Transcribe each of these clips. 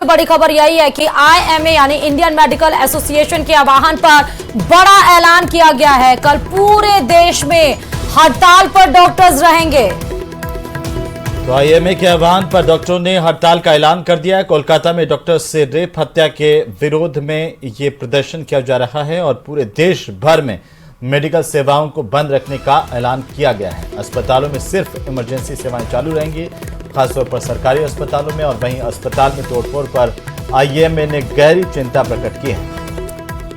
बड़ी खबर यही है कि आईएमए यानी इंडियन मेडिकल एसोसिएशन के आह्वान पर बड़ा ऐलान किया गया है। कल पूरे देश में हड़ताल पर डॉक्टर्स रहेंगे। तो आईएमए के आह्वान पर डॉक्टरों ने हड़ताल का ऐलान कर दिया है। कोलकाता में डॉक्टर्स से रेप हत्या के विरोध में ये प्रदर्शन किया जा रहा है और पूरे देश भर में मेडिकल सेवाओं को बंद रखने का ऐलान किया गया है। अस्पतालों में सिर्फ इमरजेंसी सेवाएं चालू रहेंगी, खासतौर पर सरकारी अस्पतालों में, और वहीं अस्पताल में तोड़फोड़ पर आईएमए ने गहरी चिंता प्रकट की है।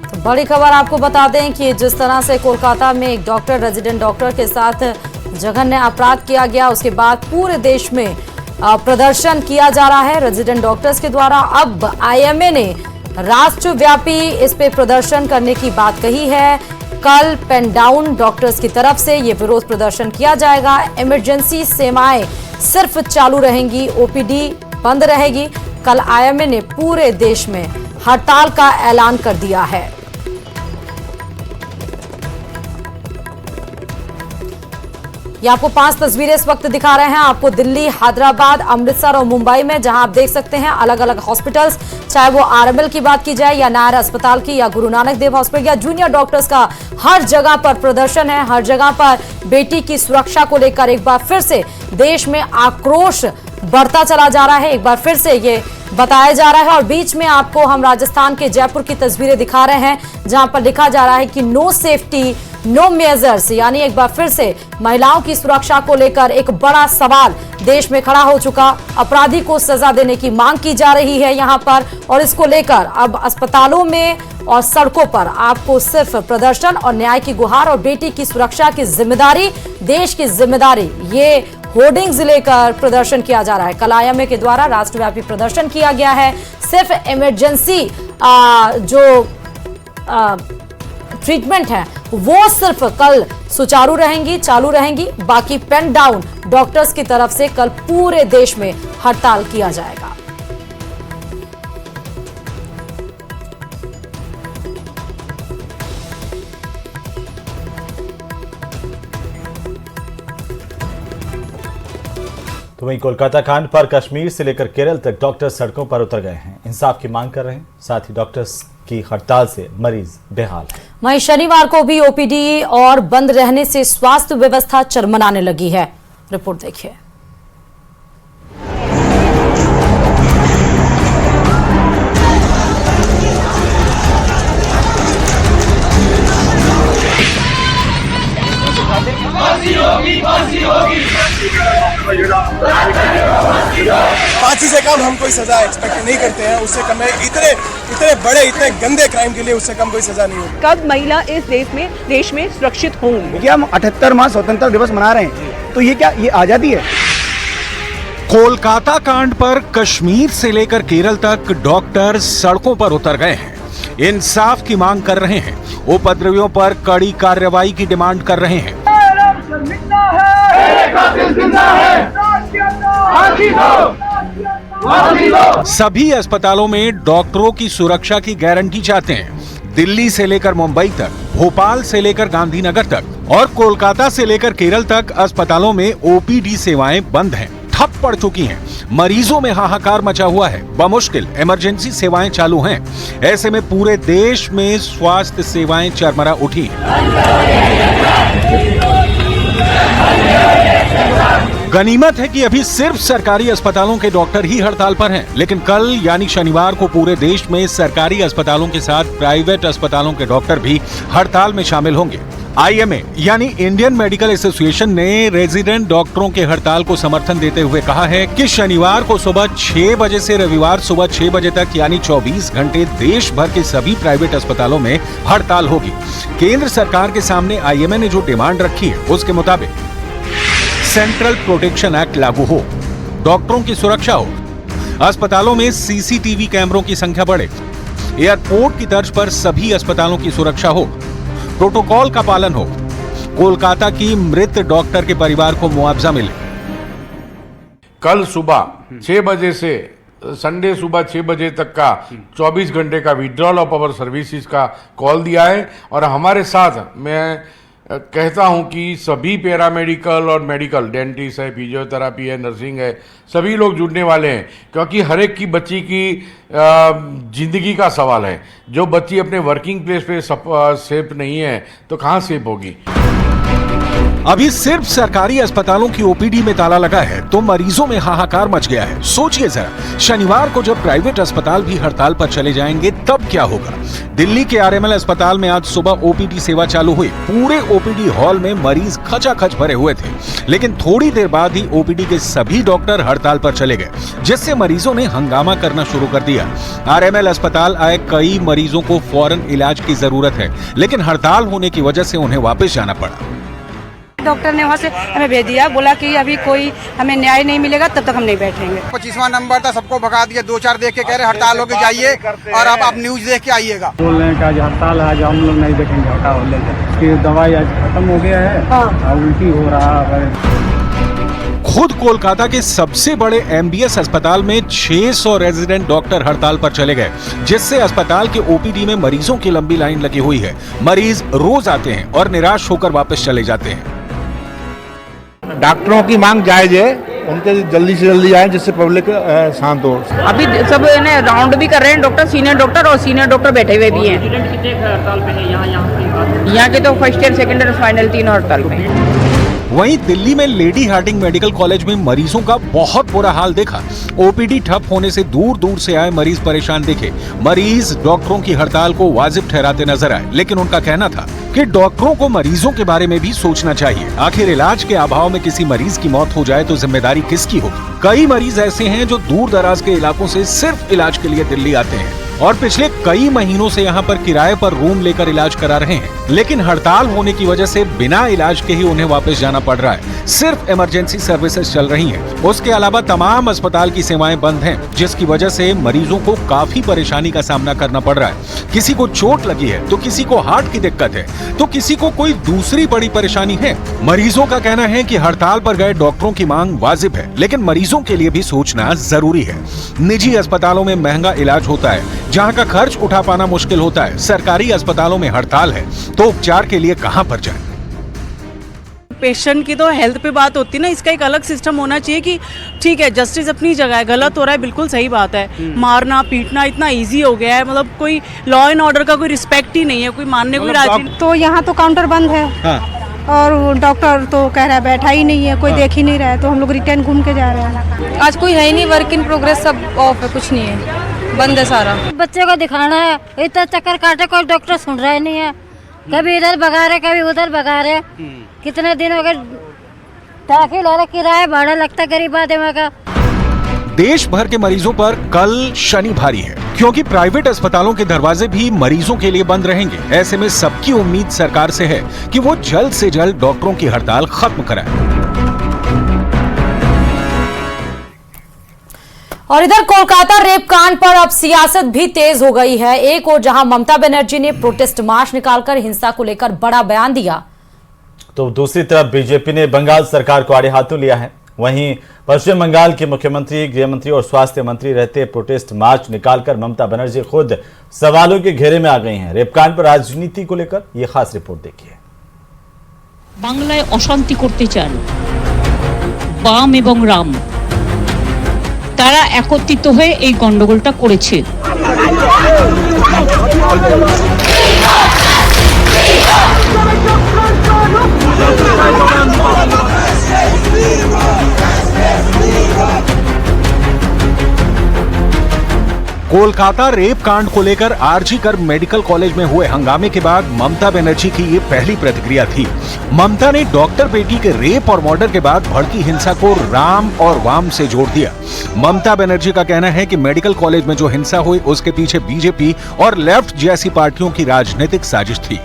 तो बड़ी खबर आपको बता दें कि जिस तरह से कोलकाता में एक डॉक्टर, रेजिडेंट डॉक्टर के साथ जघन्य अपराध किया गया, उसके बाद पूरे देश में प्रदर्शन किया जा रहा है रेजिडेंट डॉक्टर्स के द्वारा। अब आईएमए ने राष्ट्रव्यापी इस पे प्रदर्शन करने की बात कही है। कल पेन डाउन डॉक्टर्स की तरफ से ये विरोध प्रदर्शन किया जाएगा। इमरजेंसी सेवाएं सिर्फ चालू रहेंगी, ओपीडी बंद रहेगी। कल आईएमए ने पूरे देश में हड़ताल का ऐलान कर दिया है। ये आपको 5 तस्वीरें इस वक्त दिखा रहे हैं आपको दिल्ली, हैदराबाद, अमृतसर और मुंबई में, जहां आप देख सकते हैं अलग अलग हॉस्पिटल्स, चाहे वो आरएमएल की बात की जाए या नायर अस्पताल की या गुरु नानक देव हॉस्पिटल या जूनियर डॉक्टर्स का हर जगह पर प्रदर्शन है। हर जगह पर बेटी की सुरक्षा को लेकर एक बार फिर से देश में आक्रोश बढ़ता चला जा रहा है। एक बार फिर से ये बताया जा रहा है और बीच में आपको हम राजस्थान के जयपुर की तस्वीरें दिखा रहे हैं, जहां पर लिखा जा रहा है कि नो सेफ्टी नो मेजर्स, यानी एक बार फिर से महिलाओं की सुरक्षा को लेकर एक बड़ा सवाल देश में खड़ा हो चुका। अपराधी को सजा देने की मांग की जा रही है यहां पर, और इसको लेकर अब अस्पतालों में और सड़कों पर आपको सिर्फ प्रदर्शन और न्याय की गुहार और बेटी की सुरक्षा की जिम्मेदारी, देश की जिम्मेदारी, ये होर्डिंग्स लेकर प्रदर्शन किया जा रहा है। कल आईएमए के द्वारा राष्ट्रव्यापी प्रदर्शन किया गया है। सिर्फ इमरजेंसी जो ट्रीटमेंट है वो सिर्फ कल सुचारू रहेंगी, चालू रहेंगी। बाकी पेन डाउन डॉक्टर्स की तरफ से कल पूरे देश में हड़ताल किया जाएगा। तो वहीं कोलकाता कांड पर कश्मीर से लेकर केरल तक डॉक्टर सड़कों पर उतर गए हैं, इंसाफ की मांग कर रहे हैं। साथ ही डॉक्टर्स की हड़ताल से मरीज बेहाल है। वहीं शनिवार को भी ओपीडी और बंद रहने से स्वास्थ्य व्यवस्था चरमराने लगी है। रिपोर्ट देखिए। फांसी से कम हम कोई सजा एक्सपेक्ट नहीं करते हैं। उससे कम इतने बड़े, इतने गंदे क्राइम के लिए उससे कम कोई सजा नहीं होगी। कब महिला इस देश में सुरक्षित होंगी? देखिए, हम 78वां स्वतंत्रता दिवस मना रहे हैं, तो ये क्या, ये आजादी है? कोलकाता कांड पर कश्मीर से लेकर केरल तक डॉक्टर सड़कों पर उतर गए हैं, इंसाफ की मांग कर रहे हैं, उपद्रवियों पर कड़ी कार्रवाई की डिमांड कर रहे हैं। सभी अस्पतालों में डॉक्टरों की सुरक्षा की गारंटी चाहते हैं। दिल्ली से लेकर मुंबई तक, भोपाल से लेकर गांधीनगर तक और कोलकाता से लेकर केरल तक अस्पतालों में ओपीडी सेवाएं बंद हैं, ठप पड़ चुकी हैं। मरीजों में हाहाकार मचा हुआ है, बमुश्किल इमरजेंसी सेवाएं चालू हैं। ऐसे में पूरे देश में स्वास्थ्य सेवाएं चरमरा उठी। गनीमत है कि अभी सिर्फ सरकारी अस्पतालों के डॉक्टर ही हड़ताल पर हैं, लेकिन कल यानी शनिवार को पूरे देश में सरकारी अस्पतालों के साथ प्राइवेट अस्पतालों के डॉक्टर भी हड़ताल में शामिल होंगे। आईएमए यानी इंडियन मेडिकल एसोसिएशन ने रेजिडेंट डॉक्टरों के हड़ताल को समर्थन देते हुए कहा है कि शनिवार को सुबह 6 बजे से रविवार सुबह 6 बजे तक यानी 24 घंटे देश भर के सभी प्राइवेट अस्पतालों में हड़ताल होगी। केंद्र सरकार के सामने आईएमए ने जो डिमांड रखी है उसके मुताबिक सेंट्रल प्रोटेक्शन एक्ट लागू हो, डॉक्टरों की सुरक्षा हो, अस्पतालों में सीसीटीवी कैमरों की संख्या बढ़े, एयरपोर्ट की तर्ज पर सभी अस्पतालों की सुरक्षा हो, प्रोटोकॉल का पालन हो, कोलकाता की मृत डॉक्टर के परिवार को मुआवजा मिले। कल सुबह 6 बजे से संडे सुबह 6 बजे तक का 24 घंटे का विड्रॉल ऑफ आवर सर्विसेज का कॉल दिया है और हमारे साथ मैं कहता हूं कि सभी पैरामेडिकल और मेडिकल, डेंटिस्ट है, फिजियोथेरापी है, नर्सिंग है, सभी लोग जुड़ने वाले हैं, क्योंकि हर एक की बच्ची की जिंदगी का सवाल है। जो बच्ची अपने वर्किंग प्लेस पे सेफ नहीं है तो कहाँ सेफ होगी। अभी सिर्फ सरकारी अस्पतालों की ओपीडी में ताला लगा है तो मरीजों में हाहाकार मच गया है। सोचिए जरा, शनिवार को जब प्राइवेट अस्पताल भी हड़ताल पर चले जाएंगे तब क्या होगा। दिल्ली के आरएमएल अस्पताल में आज सुबह ओपीडी सेवा चालू हुई। पूरे ओपीडी हॉल में मरीज खचाखच भरे हुए थे, लेकिन थोड़ी देर बाद ही ओपीडी के सभी डॉक्टर हड़ताल पर चले गए, जिससे मरीजों ने हंगामा करना शुरू कर दिया। आरएमएल अस्पताल आए कई मरीजों को फौरन इलाज की जरूरत है, लेकिन हड़ताल होने की वजह से उन्हें वापस जाना पड़ा। डॉक्टर ने वहाँ से हमें भेज दिया, बोला कि अभी कोई हमें न्याय नहीं मिलेगा तब तक हम नहीं बैठेंगे। 25वां नंबर था, सबको भगा दिया। 2-4 देख के कह रहे हड़ताल होके जाइए और अब आप न्यूज देख के आइएगा। बोल रहे हैं कि आज हड़ताल है, आज हम लोग नहीं देखेंगे, हड़ताल की दवाई आज खत्म हो गया है। हाँ। उल्टी हो रहा है। खुद कोलकाता के सबसे बड़े एमबीएस अस्पताल में 600 रेजिडेंट डॉक्टर हड़ताल पर चले गए, जिससे अस्पताल के ओपीडी में मरीजों की लंबी लाइन लगी हुई है। मरीज रोज आते हैं और निराश होकर वापस चले जाते हैं। डॉक्टरों की मांग जायज है, उनके जल्दी से जल्दी आए जिससे पब्लिक शांत हो। अभी सब राउंड भी कर रहे हैं डॉक्टर, सीनियर डॉक्टर और सीनियर डॉक्टर बैठे हुए भी हैं। यहाँ के तो first year, second year, final 3 हड़ताल पे। वहीं दिल्ली में लेडी हार्डिंग मेडिकल कॉलेज में मरीजों का बहुत बुरा हाल देखा। ओपीडी ठप होने से दूर दूर से आए मरीज परेशान दिखे। मरीज डॉक्टरों की हड़ताल को वाजिब ठहराते नजर आए, लेकिन उनका कहना था कि डॉक्टरों को मरीजों के बारे में भी सोचना चाहिए। आखिर इलाज के अभाव में किसी मरीज की मौत हो जाए तो जिम्मेदारी किसकी होगी। कई मरीज ऐसे हैं जो दूर दराज के इलाकों से सिर्फ इलाज के लिए दिल्ली आते हैं और पिछले कई महीनों से यहाँ पर किराए पर रूम लेकर इलाज करा रहे हैं, लेकिन हड़ताल होने की वजह से बिना इलाज के ही उन्हें वापस जाना पड़ रहा है। सिर्फ इमरजेंसी सर्विसेज चल रही हैं। उसके अलावा तमाम अस्पताल की सेवाएं बंद हैं, जिसकी वजह से मरीजों को काफी परेशानी का सामना करना पड़ रहा है। किसी को चोट लगी है तो किसी को हार्ट की दिक्कत है तो किसी को कोई दूसरी बड़ी परेशानी है। मरीजों का कहना है कि हड़ताल पर गए डॉक्टरों की मांग वाजिब है, लेकिन मरीजों के लिए भी सोचना जरूरी है। निजी अस्पतालों में महंगा इलाज होता है, जहां का खर्च उठा पाना मुश्किल होता है। सरकारी अस्पतालों में हड़ताल है तो उपचार के लिए कहां पर जाएं? पेशेंट की तो हेल्थ पे बात होती है ना, इसका एक अलग सिस्टम होना चाहिए कि ठीक है, जस्टिस अपनी जगह है, गलत हो रहा है बिल्कुल सही बात है। मारना पीटना इतना इजी हो गया है, मतलब कोई लॉ एंड ऑर्डर का कोई रिस्पेक्ट ही नहीं है, कोई मानने को राजी नहीं। तो यहाँ तो काउंटर बंद है। हाँ। और डॉक्टर तो कह रहा है बैठा ही नहीं है, कोई देख ही नहीं रहा है, तो हम लोग रिटर्न घूम के जा रहे हैं। आज कोई है ही नहीं, वर्क इन प्रोग्रेस सब ऑफ है, कुछ नहीं है, बंद है सारा। बच्चे को दिखाना है, इतना चक्कर काटे, कोई डॉक्टर सुन रहा ही नहीं है। कभी इधर भगा रहे, कभी उधर भगा रहे। कितने दिन हो गए दाखिल हो रहा, किराया भाड़ा लगता गरीब आदमी का। देश भर के मरीजों पर कल शनि भारी है, क्योंकि प्राइवेट अस्पतालों के दरवाजे भी मरीजों के लिए बंद रहेंगे। ऐसे में सबकी उम्मीद सरकार से है कि वो जल्द से जल्द डॉक्टरों की हड़ताल खत्म कराए। और इधर कोलकाता रेप कांड पर अब सियासत भी तेज हो गई है। एक और जहां ममता बनर्जी ने प्रोटेस्ट मार्च निकालकर हिंसा को लेकर बड़ा बयान दिया, तो दूसरी तरफ बीजेपी ने बंगाल सरकार को आड़े हाथों लिया है। वहीं पश्चिम बंगाल के मुख्यमंत्री, गृह मंत्री और स्वास्थ्य मंत्री रहते प्रोटेस्ट मार्च निकालकर ममता बनर्जी खुद सवालों के घेरे में आ गई हैं। रेप कांड पर राजनीति को लेकर यह खास रिपोर्ट देखिए। बांग्लाय अशांति करते चान बाम एवं राम, তারা একত্রিত হয়ে এই গন্ডগোলটা করেছে। कोलकाता रेप कांड को लेकर आरजी कर मेडिकल कॉलेज में हुए हंगामे के बाद ममता बनर्जी की ये पहली प्रतिक्रिया थी। ममता ने डॉक्टर बेटी के रेप और मर्डर के बाद भड़की हिंसा को राम और वाम से जोड़ दिया। ममता बनर्जी का कहना है कि मेडिकल कॉलेज में जो हिंसा हुई उसके पीछे बीजेपी और लेफ्ट जैसी पार्टियों की राजनीतिक साजिश थी।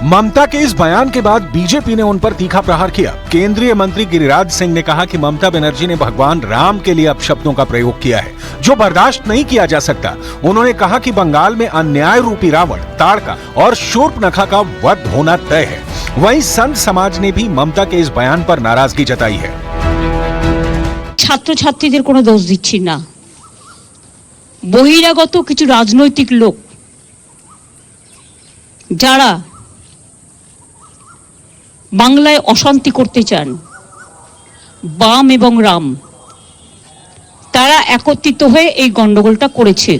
ममता के इस बयान के बाद बीजेपी ने उन पर तीखा प्रहार किया। केंद्रीय मंत्री गिरिराज सिंह ने कहा कि ममता बनर्जी ने भगवान राम के लिए अपशब्दों का प्रयोग किया है, जो बर्दाश्त नहीं किया जा सकता। उन्होंने कहा कि बंगाल में अन्याय रूपी रावण, ताड़का और शूर्पणखा का वध होना तय है। वहीं संत समाज ने भी ममता के इस बयान पर नाराजगी जताई है। ছাত্র ছাত্রীদের কোনো দোষ দিচ্ছি না, বহিরাগত কিছু রাজনৈতিক লোক যারা বাংলায় অশান্তি করতে চান, বাম এবং রাম, তারা একত্রিত হয়ে এই গন্ডগোলটা করেছে।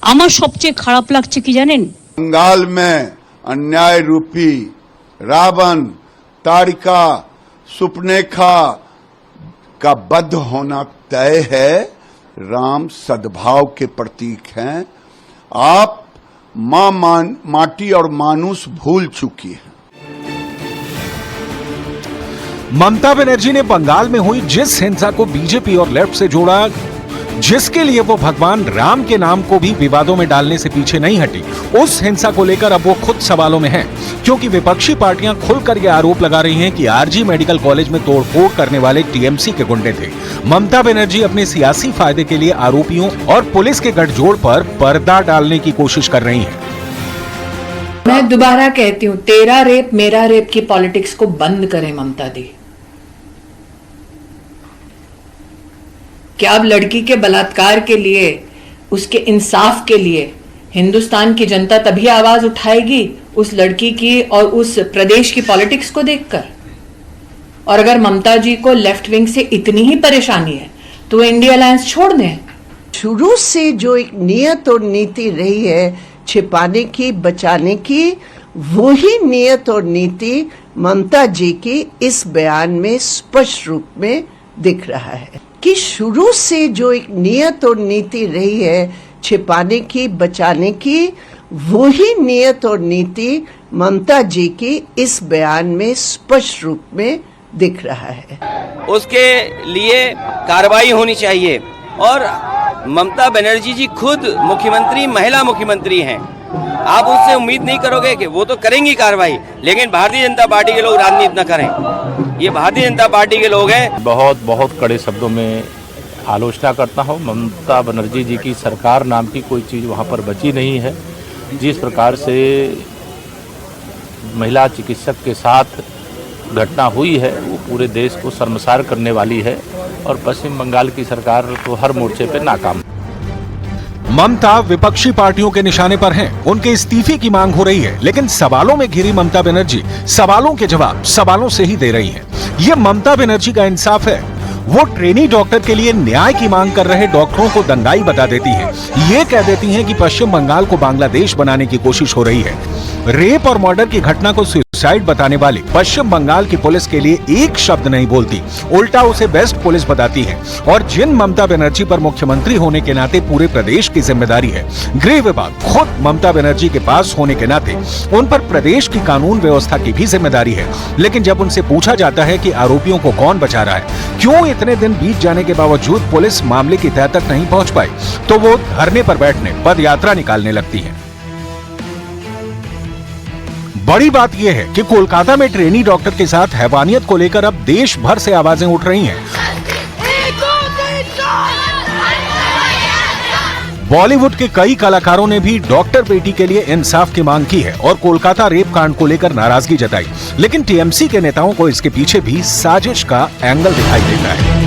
আমার সবচেয়ে খারাপ লাগছে কি জানেন, बंगाल में अन्याय रूपी रावण तारिका सुपनेखा का बद्ध होना तय है। राम सद्भाव के प्रतीक हैं। आप माटी और मानुष भूल चुकी है। ममता बनर्जी ने बंगाल में हुई जिस हिंसा को बीजेपी और लेफ्ट से जोड़ा, जिसके लिए वो भगवान राम के नाम को भी विवादों में डालने से पीछे नहीं हटी, उस हिंसा को लेकर अब वो खुद सवालों में हैं, क्योंकि विपक्षी पार्टियां खुलकर ये आरोप लगा रही हैं कि आरजी मेडिकल कॉलेज में तोड़फोड़ करने वाले टीएमसी के गुंडे थे। ममता बनर्जी अपने सियासी फायदे के लिए आरोपियों और पुलिस के गठजोड़ पर पर्दा डालने की कोशिश कर रही हैं। मैं दोबारा कहती हूँ, तेरा रेप मेरा रेप की पॉलिटिक्स को बंद करें ममता दी। क्या अब लड़की के बलात्कार के लिए, उसके इंसाफ के लिए हिंदुस्तान की जनता तभी आवाज उठाएगी उस लड़की की और उस प्रदेश की पॉलिटिक्स को देखकर? और अगर ममता जी को लेफ्ट विंग से इतनी ही परेशानी है तो इंडिया अलायंस छोड़ दें। शुरू से जो एक नियत और नीति रही है छिपाने की, बचाने की, वही नियत और नीति ममता जी की इस बयान में स्पष्ट रूप में दिख रहा है कि शुरू से जो एक नियत और नीति रही है छिपाने की, बचाने की, वही नियत और नीति ममता जी की इस बयान में स्पष्ट रूप में दिख रहा है। उसके लिए कार्रवाई होनी चाहिए। और ममता बनर्जी जी खुद मुख्यमंत्री, महिला मुख्यमंत्री हैं। आप उससे उम्मीद नहीं करोगे कि वो तो करेंगी कार्रवाई, लेकिन भारतीय जनता पार्टी के लोग राजनीति न करें। ये भारतीय जनता पार्टी के लोग हैं। बहुत कड़े शब्दों में आलोचना करता हूँ। ममता बनर्जी जी की सरकार नाम की कोई चीज़ वहाँ पर बची नहीं है। जिस प्रकार से महिला चिकित्सक के साथ घटना हुई है वो पूरे देश को शर्मसार करने वाली है और पश्चिम बंगाल की सरकार तो हर मोर्चे पर नाकाम। ममता विपक्षी पार्टियों के निशाने पर हैं, उनके इस्तीफे की मांग हो रही है, लेकिन सवालों में घिरी ममता बनर्जी सवालों के जवाब सवालों से ही दे रही हैं। ये ममता बनर्जी का इंसाफ है। वो ट्रेनी डॉक्टर के लिए न्याय की मांग कर रहे डॉक्टरों को दंगाई बता देती हैं। ये कह देती हैं कि पश्चिम बंगाल को बांग्लादेश बनाने की कोशिश हो रही है। रेप और मर्डर की घटना को सुसाइड बताने वाली पश्चिम बंगाल की पुलिस के लिए एक शब्द नहीं बोलती, उल्टा उसे बेस्ट पुलिस बताती है। और जिन ममता बनर्जी पर मुख्यमंत्री होने के नाते पूरे प्रदेश की जिम्मेदारी है, गृह विभाग खुद ममता बनर्जी के पास होने के नाते उन पर प्रदेश की कानून व्यवस्था की भी जिम्मेदारी है। लेकिन जब उनसे पूछा जाता है कि आरोपियों को कौन बचा रहा है, क्यों इतने दिन बीत जाने के बावजूद पुलिस मामले की तह तक नहीं पहुंच पाई, तो वो धरने पर बैठने, पद यात्रा निकालने लगती है। बड़ी बात यह है कि कोलकाता में ट्रेनी डॉक्टर के साथ हैवानियत को लेकर अब देश भर से आवाजें उठ रही हैं। बॉलीवुड के कई कलाकारों ने भी डॉक्टर बेटी के लिए इंसाफ की मांग की है और कोलकाता रेप कांड को लेकर नाराजगी जताई। लेकिन टीएमसी के नेताओं को इसके पीछे भी साजिश का एंगल दिखाई देता है।